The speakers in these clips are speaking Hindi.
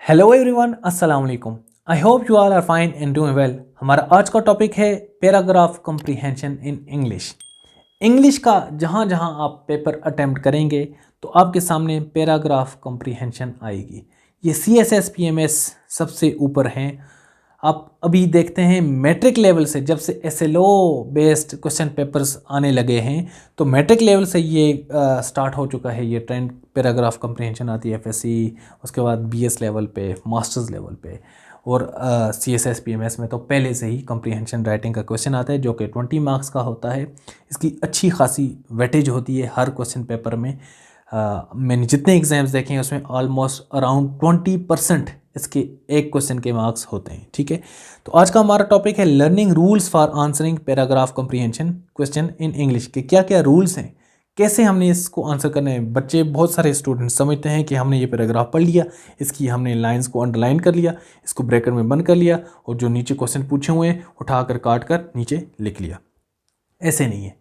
हेलो एवरीवन, अस्सलाम वालेकुम। I hope you all are fine and doing well. हमारा आज का टॉपिक है paragraph comprehension in English. English का जहाँ जहाँ आप पेपर अटेम्प्ट करेंगे तो आपके सामने पैराग्राफ कॉम्प्रिहेंशन आएगी। ये CSSPMS सबसे ऊपर हैं। आप अभी देखते हैं मैट्रिक लेवल से, जब से SLO बेस्ड क्वेश्चन पेपर्स आने लगे हैं तो मैट्रिक लेवल से ये स्टार्ट हो चुका है। ये ट्रेंड पैराग्राफ कॉम्प्रिहेंशन आती है FSC, उसके बाद BS लेवल पे, मास्टर्स लेवल पे, और CSSPMS में तो पहले से ही कॉम्प्रिहेंशन राइटिंग का क्वेश्चन आता है जो कि 20 मार्क्स का होता है। इसकी अच्छी खासी वेटेज होती है हर क्वेश्चन पेपर में। मैंने जितने एग्जाम्स देखे हैं उसमें ऑलमोस्ट अराउंड 20% इसके एक क्वेश्चन के मार्क्स होते हैं। ठीक है, तो आज का हमारा टॉपिक है learning rules for answering paragraph comprehension question in English के क्या क्या रूल्स हैं, कैसे हमने इसको आंसर करना है। बच्चे, बहुत सारे स्टूडेंट्स समझते हैं कि हमने ये पैराग्राफ पढ़ लिया, इसकी हमने लाइंस को अंडरलाइन कर लिया, इसको ब्रैकेट में बंद कर लिया और जो नीचे क्वेश्चन पूछे हुए हैं उठा कर काट कर नीचे लिख लिया। ऐसे नहीं है,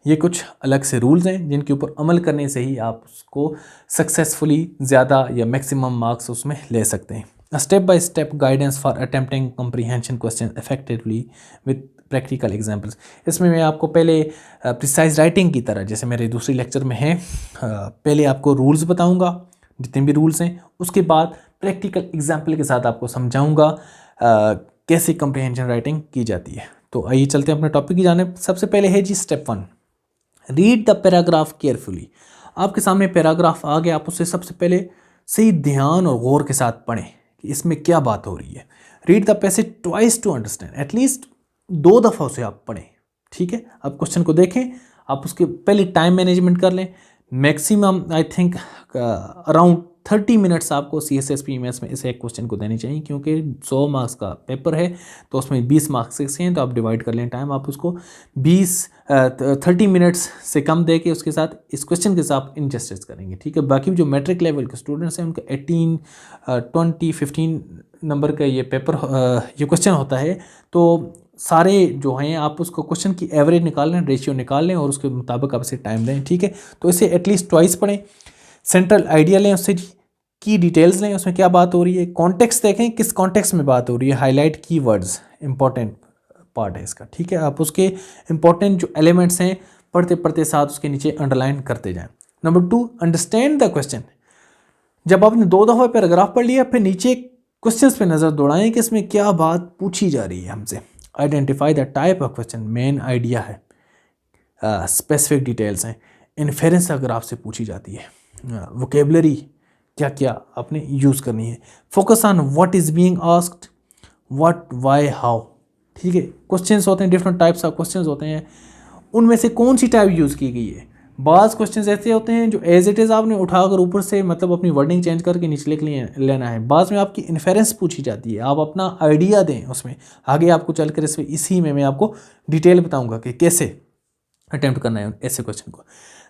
ये कुछ अलग से रूल्स हैं जिनके ऊपर अमल करने से ही आप उसको सक्सेसफुली ज़्यादा या मैक्सिमम मार्क्स उसमें ले सकते हैं। Step by step guidance for attempting comprehension question effectively with practical examples. इसमें मैं आपको पहले प्रिसाइज राइटिंग की तरह, जैसे मेरे दूसरी लेक्चर में है, पहले आपको रूल्स बताऊंगा जितने भी रूल्स हैं, उसके बाद प्रैक्टिकल एग्जाम्पल के साथ आपको समझाऊंगा कैसे कॉम्प्रिहेंशन राइटिंग की जाती है। तो आइए चलते हैं अपने टॉपिक की जानिब। सबसे पहले है जी step 1, read the paragraph carefully. आपके सामने पैराग्राफ आ गया, आप उससे सबसे पहले सही ध्यान और गौर के साथ पढ़ें कि इसमें क्या बात हो रही है। Read the passage twice to understand, at least 2 दफ़ा उसे आप पढ़ें। ठीक है, आप क्वेश्चन को देखें, आप उसके पहले टाइम मैनेजमेंट कर लें। Maximum I think around 30 minutes आपको CSSPMS में इस एक क्वेश्चन को देने चाहिए, क्योंकि 100 मार्क्स का पेपर है तो उसमें 20 मार्क्स हैं, तो आप डिवाइड कर लें टाइम। आप उसको 30 मिनट्स से कम दे के उसके साथ इस क्वेश्चन के साथ इनजस्टिस करेंगे। ठीक है, बाकी जो मैट्रिक लेवल के स्टूडेंट्स हैं उनका 18, 20, 15 नंबर का ये पेपर, ये क्वेश्चन होता है। तो सारे जो हैं आप उसको क्वेश्चन की एवरेज निकाल लें, रेशियो निकाल लें और उसके मुताबिक आप इसे टाइम दें। ठीक है, तो इसे एटलीस्ट ट्वाइस पढ़ें। सेंट्रल आइडिया लें, उससे की डिटेल्स लें, उसमें क्या बात हो रही है। कॉन्टेक्स्ट देखें, किस कॉन्टेक्स्ट में बात हो रही है। हाईलाइट की वर्ड्स, इंपॉर्टेंट पार्ट है इसका। ठीक है, आप उसके इंपॉर्टेंट जो एलिमेंट्स हैं पढ़ते पढ़ते साथ उसके नीचे अंडरलाइन करते जाएं। Number 2, understand the question. जब आपने 2 दफ़ा पैराग्राफ पढ़ लिया, फिर नीचे क्वेश्चंस पे नज़र दौड़ाएं कि इसमें क्या बात पूछी जा रही है हमसे। Identify the type of question, main idea है, स्पेसिफिक डिटेल्स हैं। इन्फेरेंस अगर आपसे पूछी जाती है, वोकेबलरी क्या क्या आपने यूज़ करनी है। Focus on what is being asked, what, why, how. ठीक है, क्वेश्चंस होते हैं, डिफरेंट टाइप्स ऑफ क्वेश्चंस होते हैं, उनमें से कौन सी टाइप यूज़ की गई है। बाज़ क्वेश्चंस ऐसे होते हैं जो एज इट इज़ आपने उठाकर ऊपर से मतलब अपनी वर्डिंग चेंज करके नीचे लिख लेना है। बाज़ में आपकी इन्फेरेंस पूछी जाती है, आप अपना आइडिया दें उसमें। आगे आपको चलकर इसमें इसी में मैं आपको डिटेल बताऊँगा कि कैसे अटेम्प्ट करना है ऐसे क्वेश्चन को।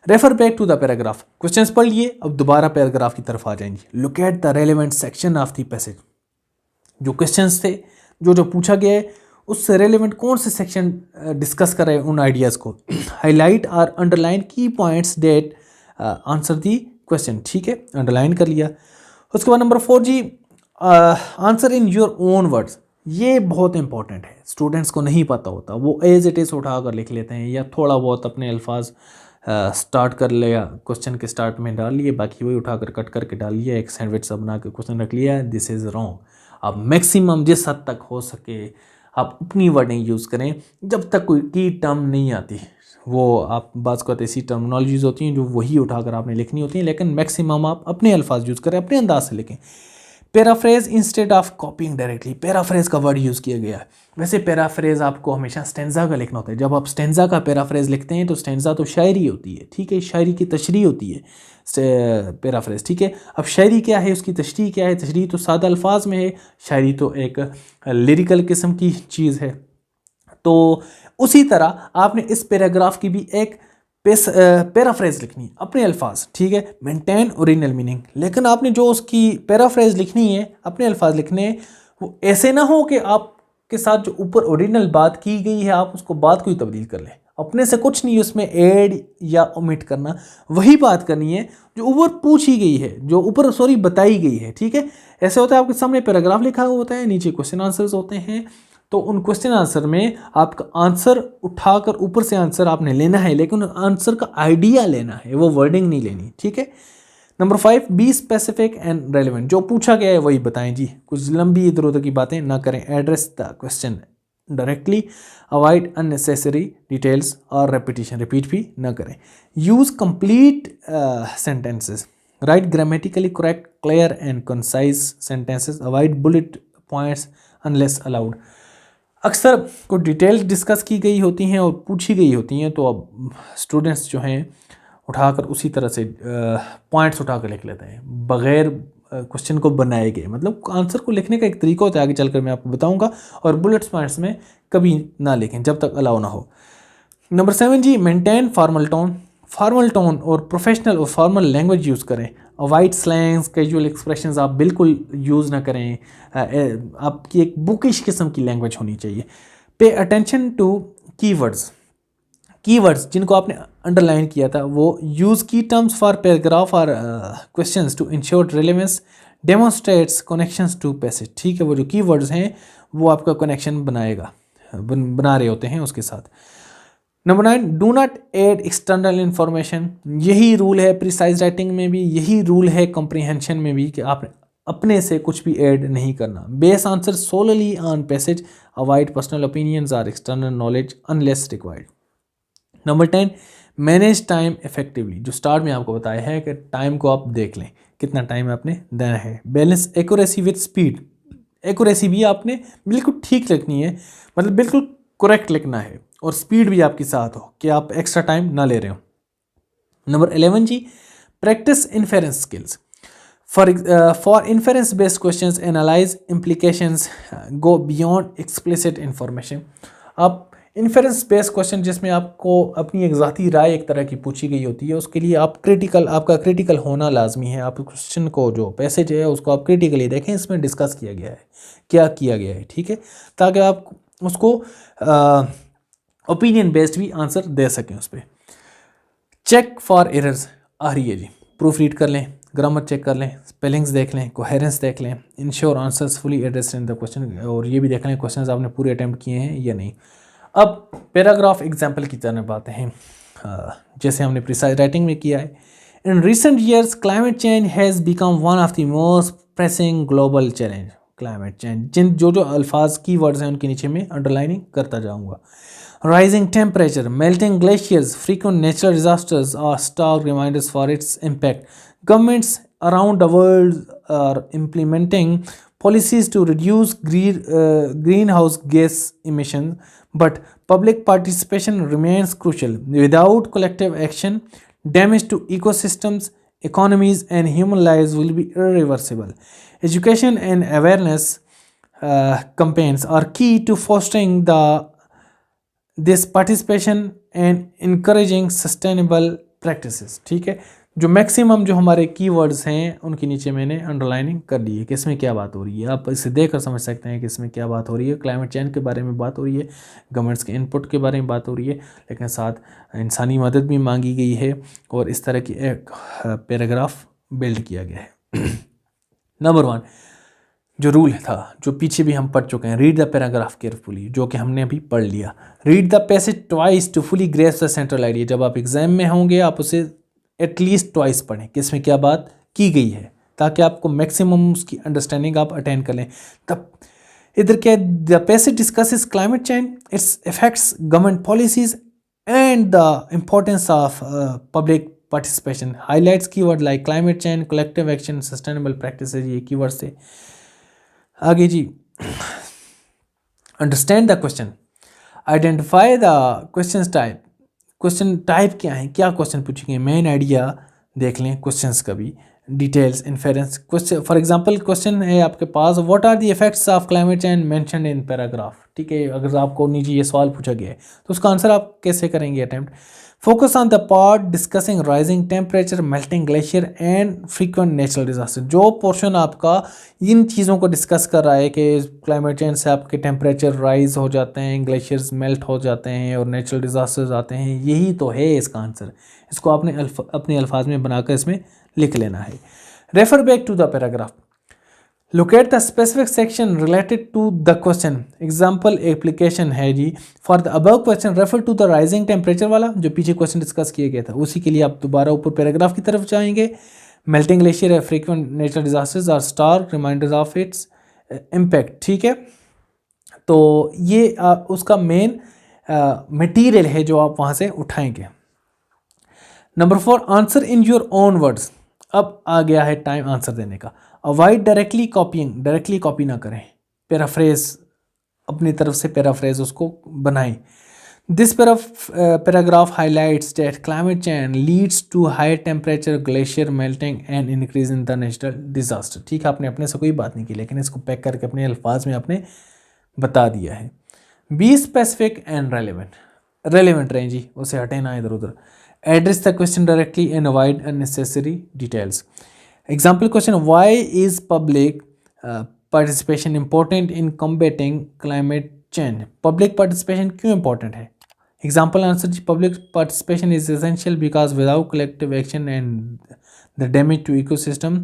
Refer back to the paragraph, questions पढ़ लिए, अब दोबारा पैराग्राफ की तरफ आ जाएंगे। Look at the relevant section of the passage. जो क्वेश्चंस थे, जो पूछा गया है, उससे रेलेवेंट कौन से सेक्शन डिस्कस कर रहे हैं उन आइडियाज़ को। हाईलाइट और अंडरलाइन की points that answer the question. ठीक है, अंडरलाइन कर लिया। उसके बाद नंबर 4 जी, answer in your own words. ये बहुत इंपॉर्टेंट है, स्टूडेंट्स को नहीं पता होता, वो एज इट इज़ उठा कर लिख लेते हैं या थोड़ा बहुत अपने अल्फाज स्टार्ट कर लिया, क्वेश्चन के स्टार्ट में डाल लिए, बाकी वही उठाकर कट करके डाल लिया, एक सैंडविच सा बना के क्वेश्चन रख लिया। This is wrong. आप मैक्सिमम जिस हद तक हो सके आप अपनी वर्डिंग यूज़ करें। जब तक कोई की टर्म नहीं आती, वो आप बात करते ऐसी टर्मिनोलॉजीज़ होती हैं जो वही उठाकर आपने लिखनी होती हैं, लेकिन मैक्सिमम आप अपने अल्फाज यूज़ करें, अपने अंदाज से लिखें। Paraphrase instead of कॉपिंग directly, paraphrase का वर्ड यूज़ किया गया है। वैसे पैराफ्रेज आपको हमेशा स्टेंजा का लिखना होता है। जब आप स्टेंजा का पैराफ्रेज लिखते हैं तो स्टेंजा तो शायरी होती है, ठीक है, शायरी की तशरीह होती है पैराफ्रेज। ठीक है, अब शायरी क्या है, उसकी तशरीह क्या है। तशरीह तो सादा अल्फाज में है, शायरी तो एक लिरिकल किस्म की चीज़ है। तो उसी तरह आपने इस पैराग्राफ की भी एक पैराफ्रेज लिखनी है, अपने अल्फाज। ठीक है, मेंटेन ओरिजिनल मीनिंग, लेकिन आपने जो उसकी पैराफ्रेज लिखनी है, अपने अल्फाज लिखने हैं, वो ऐसे ना हो कि आपके साथ जो ऊपर ओरिजिनल बात की गई है आप उसको बात को ही तब्दील कर लें। अपने से कुछ नहीं उसमें ऐड या ओमिट करना, वही बात करनी है जो ऊपर पूछी गई है, जो ऊपर बताई गई है। ठीक है, ऐसे होता है आपके सामने पैराग्राफ लिखा हुआ होता है, नीचे क्वेश्चन आंसर्स होते हैं, तो उन क्वेश्चन आंसर में आपका आंसर उठाकर ऊपर से आंसर आपने लेना है, लेकिन आंसर का आइडिया लेना है, वो वर्डिंग नहीं लेनी। ठीक है। Number 5, be specific and relevant. जो पूछा गया है वही बताएं जी, कुछ लंबी इधर उधर की बातें ना करें। Address the question directly, avoid unnecessary details और रेपिटेशन, रिपीट भी ना करें। Use complete sentences, right grammatically correct, clear and concise sentences, avoid bullet points unless allowed. अक्सर कुछ डिटेल्स डिस्कस की गई होती हैं और पूछी गई होती हैं, तो अब स्टूडेंट्स जो हैं उठाकर उसी तरह से पॉइंट्स उठाकर लिख लेते हैं बगैर क्वेश्चन को बनाए गए। मतलब आंसर को लिखने का एक तरीका होता है, आगे चलकर मैं आपको बताऊंगा, और बुलेट्स पॉइंट्स में कभी ना लिखें जब तक अलाउ ना हो। नंबर 7 जी, maintain formal tone. Formal tone और प्रोफेशनल और फॉर्मल लैंग्वेज यूज़ करें। अवॉइड स्लैंग्स, कैजुअल एक्सप्रेशंस आप बिल्कुल यूज़ ना करें। आपकी एक बुकिश किस्म की लैंग्वेज होनी चाहिए। Pay attention to keywords, keywords जिनको आपने अंडरलाइन किया था वो यूज़ की टर्म्स फॉर पैराग्राफ और questions to ensure relevance, demonstrates connections to passage. ठीक है, वो जो कीवर्ड्स हैं वो आपका कनेक्शन बनाएगा, बना रहे होते हैं उसके साथ। Number 9, do not add external information. यही रूल है प्रिसाइज राइटिंग में भी, यही रूल है कॉम्प्रिहेंशन में भी, कि आप अपने से कुछ भी ऐड नहीं करना। Base answer solely on passage, avoid personal opinions और external knowledge unless required. Number 10, manage time effectively. जो स्टार्ट में आपको बताया है कि टाइम को आप देख लें, कितना टाइम आपने देना है। Balance accuracy with speed, accuracy भी आपने बिल्कुल ठीक लिखनी है, मतलब बिल्कुल करेक्ट लिखना है, और स्पीड भी आपके साथ हो कि आप एक्स्ट्रा टाइम ना ले रहे हो। नंबर 11 जी, practice inference skills. For inference based questions analyse implications, go beyond explicit information. आप इन्फेरेंस बेस्ड क्वेश्चन जिसमें आपको अपनी एक ज़ाती राय एक तरह की पूछी गई होती है, उसके लिए आप आपका क्रिटिकल होना लाजमी है। आप क्वेश्चन को जो पैसेज है उसको आप क्रिटिकली देखें, इसमें डिस्कस किया गया है, क्या किया गया है। ठीक है, ताकि आप उसको ओपिनियन बेस्ड भी आंसर दे सकें उस पर। चेक फॉर एरर्स आ रही है जी, प्रूफ रीड कर लें, ग्रामर चेक कर लें, स्पेलिंग्स देख लें, कोहेरेंस देख लें, ensure answers fully addressed in the question, और ये भी देख लें क्वेश्चंस आपने पूरे अटैम्प्ट किए हैं या नहीं। अब पैराग्राफ एग्जाम्पल की तरफ आते हैं, जैसे हमने प्रिसाइज राइटिंग में किया है। In recent years climate change has become one of the most pressing global challenge. Climate change, जो अल्फाज की वर्ड्स हैं उनके नीचे में अंडरलाइनिंग करता जाऊँगा। Rising temperature, melting glaciers, frequent natural disasters are stark reminders for its impact. Governments around the world are implementing policies to reduce greenhouse gas emissions, but public participation remains crucial. Without collective action, damage to ecosystems, economies, and human lives will be irreversible. Education and awareness campaigns are key to fostering this participation and encouraging sustainable practices. ठीक है, जो मैक्सिमम जो हमारे कीवर्ड्स हैं उनके नीचे मैंने अंडरलाइनिंग कर दी है कि इसमें क्या बात हो रही है। आप इसे देखकर समझ सकते हैं कि इसमें क्या बात हो रही है। क्लाइमेट चेंज के बारे में बात हो रही है, गवर्नमेंट्स के इनपुट के बारे में बात हो रही है, लेकिन साथ इंसानी मदद भी मांगी गई है, और इस तरह की एक पैराग्राफ बिल्ड किया गया है। नंबर 1 जो रूल था, जो पीछे भी हम पढ़ चुके हैं, रीड द पैराग्राफ केयरफुली, जो कि हमने अभी पढ़ लिया। Read the passage twice to fully grasp the central idea. जब आप एग्जाम में होंगे आप उसे एटलीस्ट ट्वाइस पढ़ें कि इसमें क्या बात की गई है, ताकि आपको मैक्सिमम उसकी अंडरस्टैंडिंग आप अटेंड कर लें। तब इधर क्या, the passage discusses climate change, its effects, government policies and the importance of public participation. Highlights keyword like climate change, collective action, sustainable practices, ये कीवर्ड से आगे जी। Understand the question, identify the question type. Question type क्या है, क्या क्वेश्चन पूछेंगे, मेन आइडिया देख लें क्वेश्चंस का भी। Details inference question. For example question है आपके पास, what are the effects of climate change mentioned in paragraph. ठीक है, अगर आपको नीचे ये सवाल पूछा गया है तो उसका आंसर आप कैसे करेंगे attempt. Focus on the part discussing rising temperature, melting glacier and frequent natural disaster. जो पोर्शन आपका इन चीज़ों को डिस्कस कर रहा है कि क्लाइमेट चेंज से आपके टेम्परेचर राइज हो जाते हैं, ग्लेशियर्स मेल्ट हो जाते हैं और नेचुरल डिजास्टर्स आते हैं, यही तो है इसका आंसर। इसको आपने अपने अल्फाज में बनाकर इसमें लिख लेना है। Refer back to the paragraph, locate the specific section related to the question. Example application है जी, for the above question refer to the rising temperature वाला जो पीछे क्वेश्चन डिस्कस किया गया था, उसी के लिए आप दोबारा ऊपर पैराग्राफ की तरफ जाएंगे। मेल्टिंग ग्लेशियर है, frequent natural disasters are stark reminders of its impact. ठीक है, तो ये उसका मेन मटीरियल है जो आप वहाँ से उठाएंगे। Number 4, answer in your own words. अब आ गया है टाइम आंसर देने का। Avoid directly copying, directly copy ना करें, पैराफ्रेज अपनी तरफ से पैराफ्रेज उसको बनाएं। This paragraph highlights that climate change leads to high temperature, glacier melting and increase in the natural disaster. ठीक है, आपने अपने से कोई बात नहीं की, लेकिन इसको पैक करके अपने अल्फाज में आपने बता दिया है। Be specific and relevant, relevant रहें जी, उसे हटे ना इधर उधर। Address the question directly and avoid unnecessary details. Example question, why is public participation important in combating climate change? Public participation क्यों important है? Example answer, public participation is essential because without collective action and the damage to ecosystem,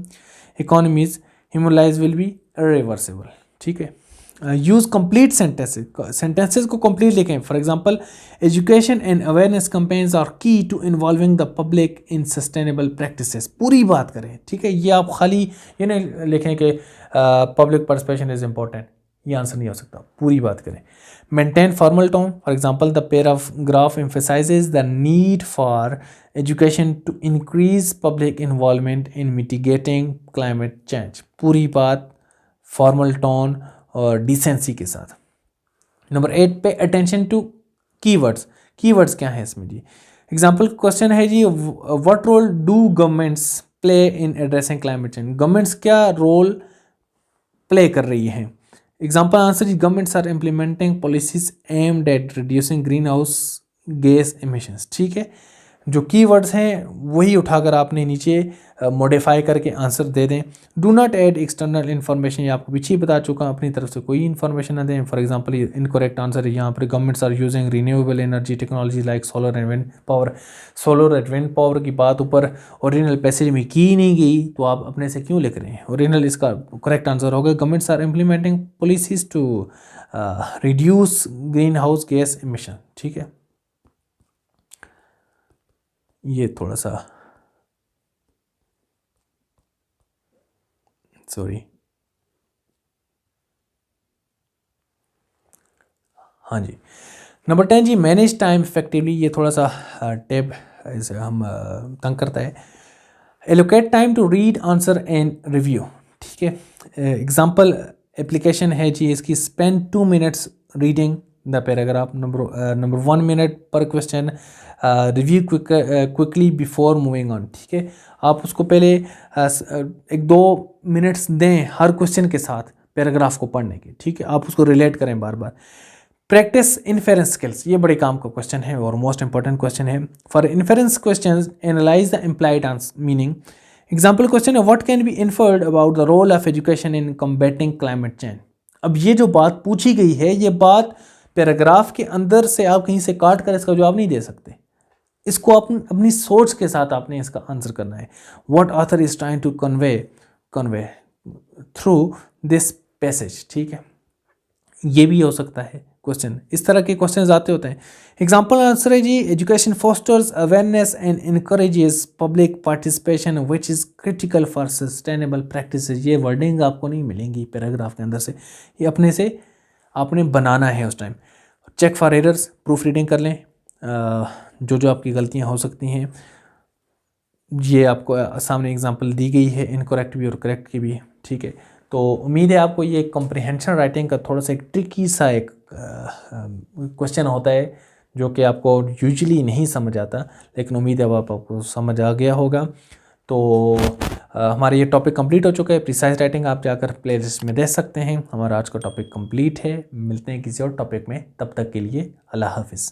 economies, human lives will be irreversible. ठीक है, यूज़ कंप्लीट सेंटेंसेस को कंप्लीट लिखें। For example, education and awareness campaigns are key to involving the public in sustainable practices. पूरी बात करें, ठीक है, ये आप खाली ये नहीं लिखें कि पब्लिक पार्टिसिपेशन इज इंपॉर्टेंट, ये आंसर नहीं हो सकता, पूरी बात करें। Maintain formal tone. For example, the paragraph emphasizes the need for education to increase public involvement in mitigating climate change. पूरी बात फॉर्मल टोन और डिसेंसी के साथ। Number 8 pay attention to keywords. Keywords क्या है इसमें जी? एग्जांपल क्वेश्चन है जी, what role do governments play in addressing climate change? Governments क्या रोल प्ले कर रही हैं? एग्जांपल आंसर जी, governments are implementing policies aimed at reducing green house gas emissions. ठीक है, जो कीवर्ड्स हैं वही उठाकर आपने नीचे मॉडिफाई करके आंसर दे दें। Do not add external information, ये आपको पीछे बता चुका, अपनी तरफ से कोई इन्फॉर्मेशन ना दें। फॉर एग्जांपल, इनकरेक्ट आंसर है यहाँ पर, governments are using renewable energy technology like solar and wind power. Solar and wind power की बात ऊपर ओरिजिनल पैसेज में की नहीं गई, तो आप अपने से क्यों लिख रहे हैं? ओरिजिनल इसका करेक्ट आंसर होगा, governments are implementing policies to reduce green house gas emission. ठीक है, ये थोड़ा सा सॉरी, हाँ जी। नंबर 10 जी, मैनेज टाइम इफेक्टिवली। ये थोड़ा सा टैब इसे हम तंग करता है। Allocate time to read answer and review. ठीक है, एग्जांपल एप्लीकेशन है जी इसकी, spend 2 minutes reading the paragraph. Number 1 minute पर question, review quickly before moving on. ठीक है, आप उसको पहले 1-2 मिनट्स दें हर क्वेश्चन के साथ पैराग्राफ को पढ़ने के। ठीक है, आप उसको रिलेट करें बार बार। प्रैक्टिस इन्फेरेंस स्किल्स, ये बड़े काम का क्वेश्चन है और मोस्ट इंपॉर्टेंट क्वेश्चन है। For inference question, analyze the implied meaning. Example question है, what can be inferred about the role of education in combating climate change. अब ये जो बात पूछी गई है, ये बात पैराग्राफ के अंदर से आप कहीं से काट कर इसका जवाब नहीं दे सकते, इसको अपनी सोच के साथ आपने इसका आंसर करना है। What author is trying to convey through this passage. ठीक है, ये भी हो सकता है क्वेश्चन, इस तरह के क्वेश्चन आते होते हैं। एग्जाम्पल आंसर है जी, education fosters awareness and encourages public participation which is critical for sustainable practices. ये वर्डिंग आपको नहीं मिलेंगी पैराग्राफ के अंदर से, ये अपने से आपने बनाना है उस time. Check for errors, proofreading कर लें, जो जो आपकी गलतियां हो सकती हैं। ये आपको सामने एग्जांपल दी गई है, इनकरेक्ट भी और करेक्ट की भी। ठीक है, तो उम्मीद है आपको ये कॉम्प्रिहेंशन राइटिंग का थोड़ा सा एक ट्रिकी सा एक क्वेश्चन होता है जो कि आपको यूजुअली नहीं समझ आता, लेकिन उम्मीद है अब आपको समझ आ गया होगा। तो हमारा ये टॉपिक कंप्लीट हो चुका है। प्रिसाइज राइटिंग आप जाकर प्लेलिस्ट में देख सकते हैं। हमारा आज का टॉपिक कंप्लीट है। मिलते हैं किसी और टॉपिक में, तब तक के लिए अल्लाह हाफिज़।